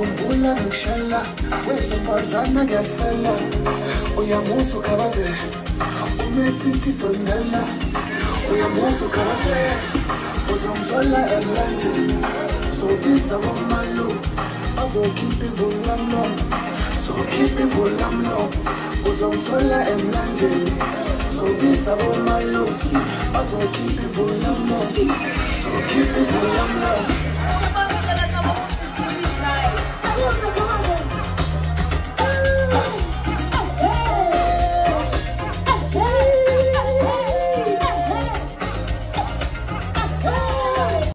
Khumbula ngishela wena ngasifela uyamusa ukhabaze umesithi sondela uyamusa ukhabaze uzomthola emlanjeni sobisa bomalo azokhipha ivulamlo sokhipha ivulamlo uzomthola emlanjeni sobisa bomalo azokhipha ivulamlo sokhipha ivulamlo